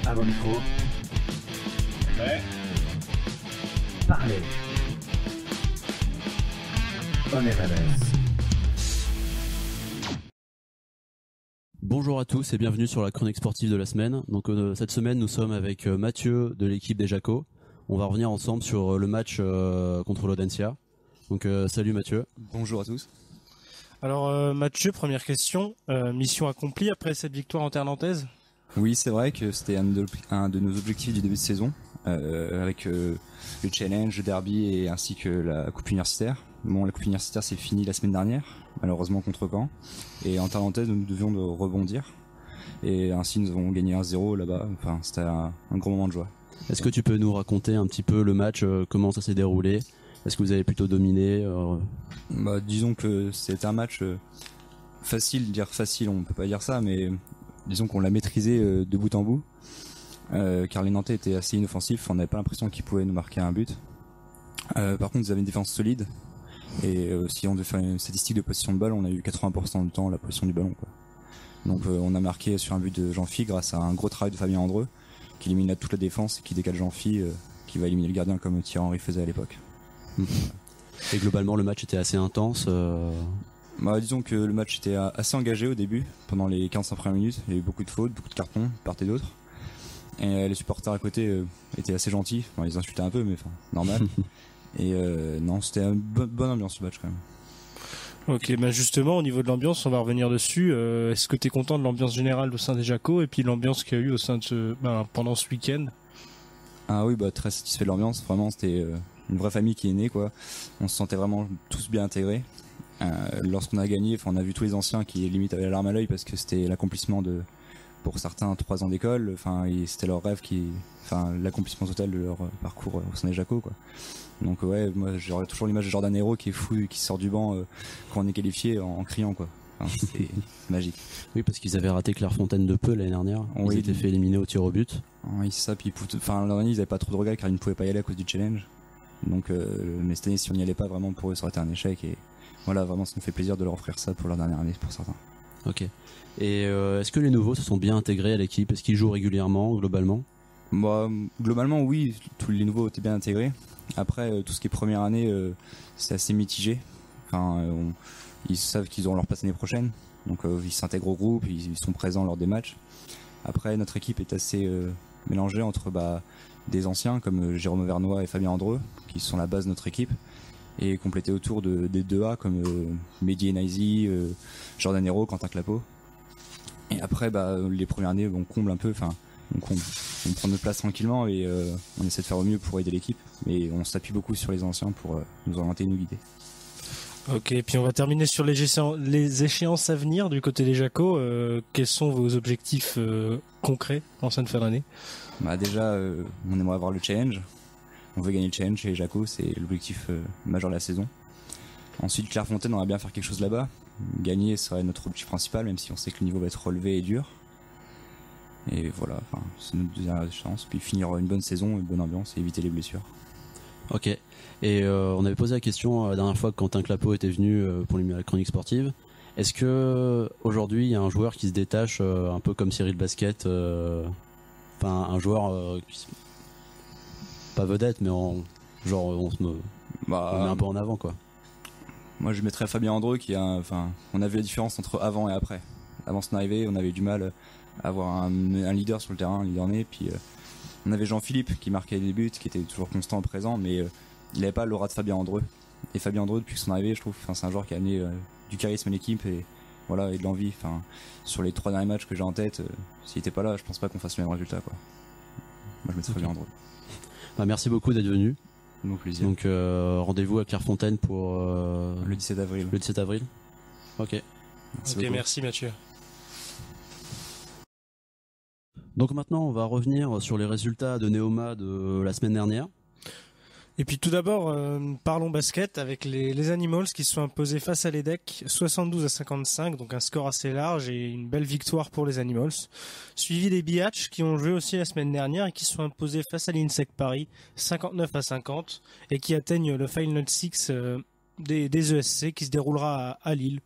À vos micros. Ouais. Parlez. On est Rebels. Bonjour à tous et bienvenue sur la chronique sportive de la semaine. Donc cette semaine nous sommes avec Mathieu de l'équipe des Jacos. On va revenir ensemble sur le match contre l'Audencia. Donc salut Mathieu. Bonjour à tous. Alors Mathieu, première question, mission accomplie après cette victoire en terre nantaise? Oui, c'est vrai que c'était un de nos objectifs du début de saison, avec le challenge, le derby et ainsi que la coupe universitaire. Bon, la coupe universitaire c'est fini la semaine dernière, malheureusement contre Caen. Et en terre nantaise nous devions de rebondir. Et ainsi nous avons gagné 1-0 là-bas. Enfin, c'était un gros moment de joie. Est-ce que tu peux nous raconter un petit peu le match, comment ça s'est déroulé? Est-ce que vous avez plutôt dominé Disons que c'était un match facile, dire facile, on peut pas dire ça, mais disons qu'on l'a maîtrisé de bout en bout, car les Nantais étaient assez inoffensifs, on n'avait pas l'impression qu'ils pouvaient nous marquer un but. Par contre, ils avaient une défense solide, et si on devait faire une statistique de possession de balle, on a eu 80% du temps la possession du ballon, quoi. Donc on a marqué sur un but de Jean-Phi grâce à un gros travail de Fabien Andreu, qui élimine toute la défense et qui décale Jean-Phi, qui va éliminer le gardien comme Thierry Henry faisait à l'époque. Et globalement le match était assez intense. Disons que le match était assez engagé au début, pendant les 45 premières minutes. Il y a eu beaucoup de fautes, beaucoup de cartons, de part et d'autre. Et les supporters à côté étaient assez gentils. Bon, ils insultaient un peu, mais enfin, normal. Et non, c'était une bonne ambiance ce match quand même. Ok, justement au niveau de l'ambiance, on va revenir dessus. Est-ce que tu es content de l'ambiance générale au sein des Jacos et puis l'ambiance qu'il y a eu au sein de pendant ce week-end? Ah oui, très satisfait de l'ambiance. Vraiment, c'était une vraie famille qui est née, quoi. On se sentait vraiment tous bien intégrés. Lorsqu'on a gagné, on a vu tous les anciens qui limite avaient la larme à l'œil parce que c'était l'accomplissement de, pour certains, 3 ans d'école. C'était leur rêve l'accomplissement total de leur parcours au sein des Jacos, quoi. Donc ouais, moi j'aurais toujours l'image de Jordan Hero qui est fou, qui sort du banc quand on est qualifié en criant, quoi. C'est magique. Oui, parce qu'ils avaient raté Clairefontaine de peu l'année dernière. Ils étaient fait éliminer au tir au but. Oui, c'est ça. Puis l'an dernier, ils n'avaient pas trop de regrets car ils ne pouvaient pas y aller à cause du challenge. Donc, mais cette année, si on n'y allait pas, vraiment pour eux, ça aurait été un échec. Et voilà, vraiment, ça nous fait plaisir de leur offrir ça pour leur dernière année, pour certains. Ok. Et est-ce que les nouveaux se sont bien intégrés à l'équipe? Est-ce qu'ils jouent régulièrement, globalement? Globalement, oui. Tous les nouveaux étaient bien intégrés. Après, tout ce qui est première année, c'est assez mitigé. Ils savent qu'ils auront leur place l'année prochaine. Donc, ils s'intègrent au groupe, ils sont présents lors des matchs. Après, notre équipe est assez mélangée entre des anciens comme Jérôme Vernois et Fabien Andreu, qui sont la base de notre équipe, et complétés autour des 2A comme Mehdi Enaisi, Jordan Hero, Quentin Clapeau. Et après, les premières années, on comble un peu, on prend notre place tranquillement et on essaie de faire au mieux pour aider l'équipe, mais on s'appuie beaucoup sur les anciens pour nous orienter et nous guider. Ok, puis on va terminer sur les échéances à venir du côté des Jacos. Quels sont vos objectifs concrets en cette fin d'année? Déjà, on aimerait avoir le challenge. On veut gagner le challenge chez les Jacos, c'est l'objectif majeur de la saison. Ensuite, Clairefontaine, on va bien faire quelque chose là-bas. Gagner serait notre objectif principal, même si on sait que le niveau va être relevé et dur. Et voilà, c'est notre deuxième chance. Puis finir une bonne saison, une bonne ambiance et éviter les blessures. Ok. Et on avait posé la question la dernière fois que Quentin Clapeau était venu pour la chronique sportive. Est-ce que aujourd'hui il y a un joueur qui se détache un peu comme Cyril Basket, un joueur pas vedette, mais on se met un peu en avant, quoi. Moi je mettrais Fabien Andreu on a vu la différence entre avant et après. Avant son arrivée, on avait du mal à avoir un leader sur le terrain, un leader né, puis on avait Jean-Philippe qui marquait des buts, qui était toujours constant présent, mais il n'avait pas l'aura de Fabien Andreu. Et Fabien Andreu, depuis son arrivée, je trouve, c'est un joueur qui a amené du charisme à l'équipe et voilà, et de l'envie. Sur les 3 derniers matchs que j'ai en tête, s'il n'était pas là, je pense pas qu'on fasse le même résultat, quoi. Moi je mettrais Fabien Andreu. Merci beaucoup d'être venu. Mon plaisir. Donc rendez-vous à Clairefontaine pour le 17 avril. Le 17 avril. Ok. Merci Mathieu. Donc maintenant, on va revenir sur les résultats de Neoma de la semaine dernière. Et puis tout d'abord, parlons basket avec les Animals qui se sont imposés face à l'EDEC 72-55, donc un score assez large et une belle victoire pour les Animals. Suivi des Biatch qui ont joué aussi la semaine dernière et qui se sont imposés face à l'INSEC Paris 59-50 et qui atteignent le Final 6 des ESC qui se déroulera à Lille.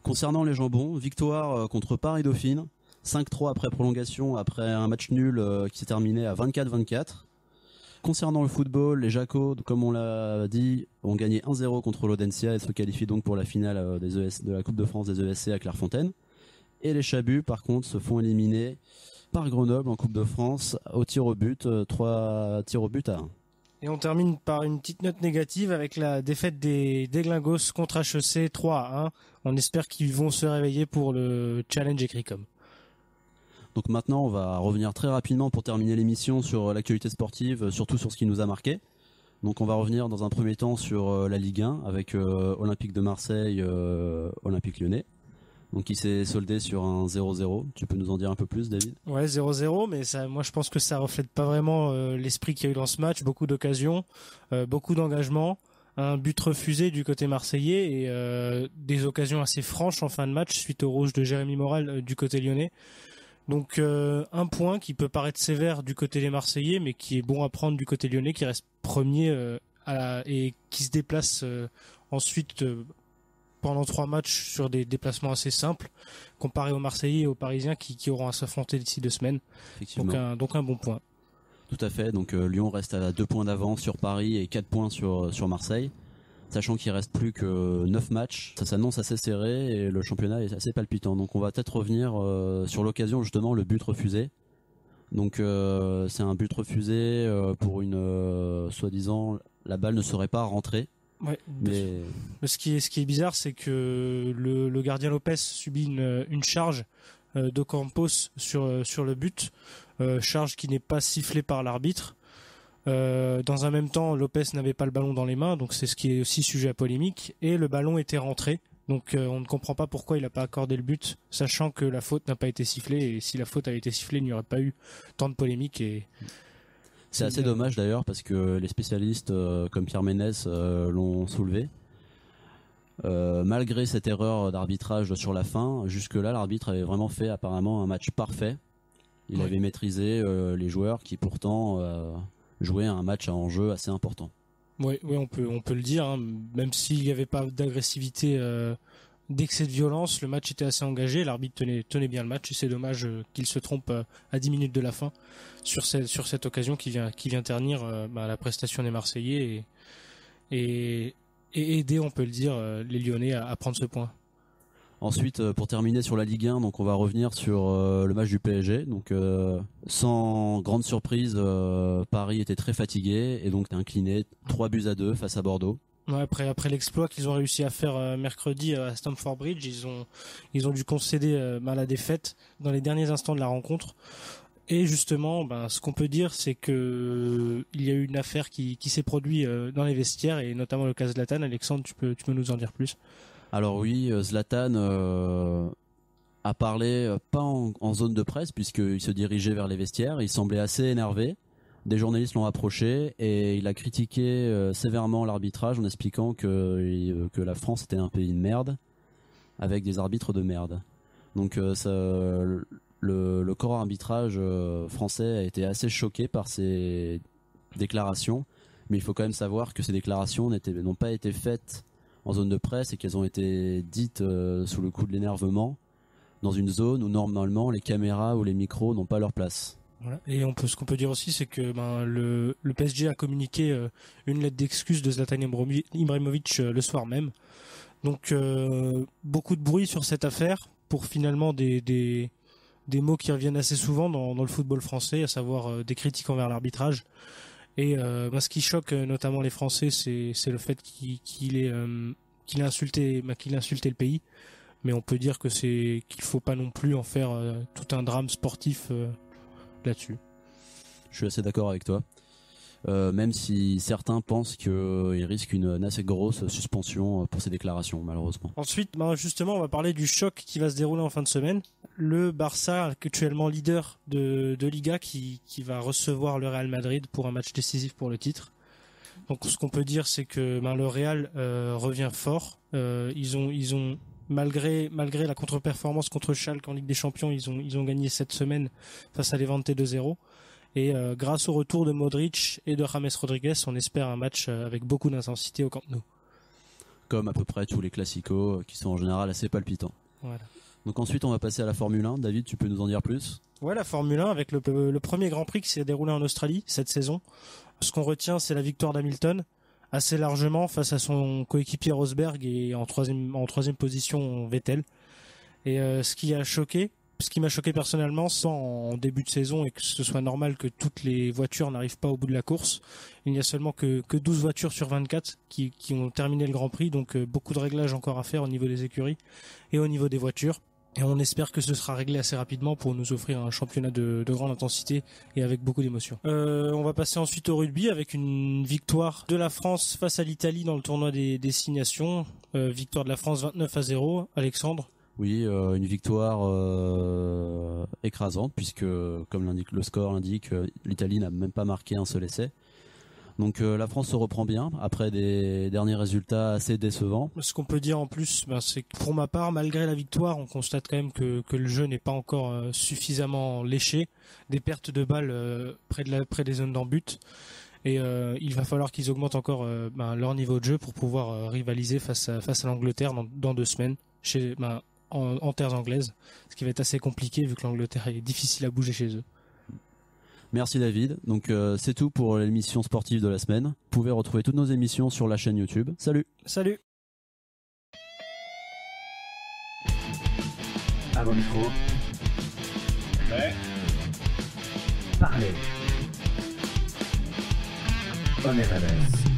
Concernant les Jambons, victoire contre Paris Dauphine 5-3 après prolongation, après un match nul qui s'est terminé à 24-24. Concernant le football, les Jacos, comme on l'a dit, ont gagné 1-0 contre l'Audencia et se qualifient donc pour la finale de la Coupe de France des ESC à Clairefontaine. Et les Chabus, par contre, se font éliminer par Grenoble en Coupe de France au tir au but, 3 tirs au but à 1. Et on termine par une petite note négative avec la défaite des Glingos contre HEC 3-1. On espère qu'ils vont se réveiller pour le challenge Écricom. Donc maintenant, on va revenir très rapidement pour terminer l'émission sur l'actualité sportive, surtout sur ce qui nous a marqué. Donc on va revenir dans un premier temps sur la Ligue 1 avec Olympique de Marseille, Olympique Lyonnais. Donc il s'est soldé sur un 0-0. Tu peux nous en dire un peu plus, David ? Ouais, 0-0, mais ça, moi je pense que ça reflète pas vraiment l'esprit qu'il y a eu dans ce match. Beaucoup d'occasions, beaucoup d'engagement, un but refusé du côté marseillais et des occasions assez franches en fin de match suite au rouge de Jérémy Morel du côté lyonnais. Donc un point qui peut paraître sévère du côté des Marseillais, mais qui est bon à prendre du côté lyonnais, qui reste premier et qui se déplace ensuite pendant 3 matchs sur des déplacements assez simples, comparé aux Marseillais et aux Parisiens qui auront à s'affronter d'ici 2 semaines. Effectivement. Donc un bon point. Tout à fait. Donc Lyon reste à 2 points d'avance sur Paris et 4 points sur Marseille. Sachant qu'il reste plus que 9 matchs, ça s'annonce assez serré et le championnat est assez palpitant. Donc on va peut-être revenir sur l'occasion, justement, le but refusé. Donc c'est un but refusé pour une soi-disant la balle ne serait pas rentrée. Ouais. Mais ce qui est bizarre, c'est que le gardien Lopez subit une charge de Campos sur le but, charge qui n'est pas sifflée par l'arbitre. Dans un même temps, Lopez n'avait pas le ballon dans les mains, donc c'est ce qui est aussi sujet à polémique, et le ballon était rentré, donc on ne comprend pas pourquoi il n'a pas accordé le but, sachant que la faute n'a pas été sifflée, et si la faute avait été sifflée, il n'y aurait pas eu tant de polémique. Et c'est assez dommage d'ailleurs, parce que les spécialistes comme Pierre Ménès l'ont soulevé. Malgré cette erreur d'arbitrage sur la fin, jusque-là l'arbitre avait vraiment fait apparemment un match parfait. Il avait maîtrisé les joueurs qui pourtant jouer un match à enjeu assez important. Oui, on peut le dire, hein. Même s'il n'y avait pas d'agressivité, d'excès de violence, le match était assez engagé, l'arbitre tenait bien le match, et c'est dommage qu'il se trompe à 10 minutes de la fin sur cette occasion qui vient ternir la prestation des Marseillais et aider, on peut le dire, les Lyonnais à prendre ce point. Ensuite, pour terminer sur la Ligue 1, donc on va revenir sur le match du PSG. Donc, sans grande surprise, Paris était très fatigué et donc est incliné 3-2 face à Bordeaux. Ouais, après l'exploit qu'ils ont réussi à faire mercredi à Stamford Bridge, ils ont dû concéder la défaite dans les derniers instants de la rencontre. Et justement, ce qu'on peut dire, c'est que il y a eu une affaire qui s'est produite dans les vestiaires, et notamment le cas Zlatan. Alexandre, tu peux nous en dire plus? Alors oui, Zlatan a parlé pas en zone de presse, puisqu'il se dirigeait vers les vestiaires. Il semblait assez énervé. Des journalistes l'ont approché et il a critiqué sévèrement l'arbitrage en expliquant que la France était un pays de merde avec des arbitres de merde. Donc le corps arbitrage français a été assez choqué par ces déclarations, mais il faut quand même savoir que ces déclarations n'ont pas été faites en zone de presse et qu'elles ont été dites sous le coup de l'énervement dans une zone où normalement les caméras ou les micros n'ont pas leur place. Voilà. Et ce qu'on peut dire aussi, c'est que le PSG a communiqué une lettre d'excuse de Zlatan Ibrahimovic le soir même. Donc beaucoup de bruit sur cette affaire pour finalement des mots qui reviennent assez souvent dans le football français, à savoir des critiques envers l'arbitrage. Et ce qui choque notamment les Français, c'est le fait qu'il ait insulté le pays. Mais on peut dire qu'il faut pas non plus en faire tout un drame sportif là-dessus. Je suis assez d'accord avec toi. Même si certains pensent qu'il risque une assez grosse suspension pour ces déclarations, malheureusement. Ensuite, justement, on va parler du choc qui va se dérouler en fin de semaine. Le Barça, actuellement leader de Liga, qui va recevoir le Real Madrid pour un match décisif pour le titre. Donc, ce qu'on peut dire, c'est que le Real revient fort. Ils ont malgré la contre-performance contre Schalke en Ligue des Champions, ils ont gagné cette semaine face à Levante 2-0. Et grâce au retour de Modric et de James Rodriguez, on espère un match avec beaucoup d'intensité au Camp Nou. Comme à peu près tous les classicos qui sont en général assez palpitants. Voilà. Donc ensuite, on va passer à la Formule 1. David, tu peux nous en dire plus? Ouais, la Formule 1 avec le premier Grand Prix qui s'est déroulé en Australie cette saison. Ce qu'on retient, c'est la victoire d'Hamilton, assez largement face à son coéquipier Rosberg et en troisième position Vettel. Et ce qui m'a choqué personnellement, sans en début de saison et que ce soit normal que toutes les voitures n'arrivent pas au bout de la course, il n'y a seulement que 12 voitures sur 24 qui ont terminé le Grand Prix, donc beaucoup de réglages encore à faire au niveau des écuries et au niveau des voitures. Et on espère que ce sera réglé assez rapidement pour nous offrir un championnat de grande intensité et avec beaucoup d'émotion. On va passer ensuite au rugby avec une victoire de la France face à l'Italie dans le tournoi des 6 nations. Victoire de la France 29-0. Alexandre? Oui, une victoire écrasante puisque, comme le score l'indique, l'Italie n'a même pas marqué un seul essai. Donc la France se reprend bien après des derniers résultats assez décevants. Ce qu'on peut dire en plus, c'est que pour ma part, malgré la victoire, on constate quand même que le jeu n'est pas encore suffisamment léché. Des pertes de balles près des zones d'en-but. Et il va falloir qu'ils augmentent encore leur niveau de jeu pour pouvoir rivaliser face à l'Angleterre dans 2 semaines en terres anglaises. Ce qui va être assez compliqué vu que l'Angleterre est difficile à bouger chez eux. Merci David. Donc c'est tout pour l'émission sportive de la semaine. Vous pouvez retrouver toutes nos émissions sur la chaîne YouTube. Salut. Salut. À vos micros, Prêt. parlez. On est Revers.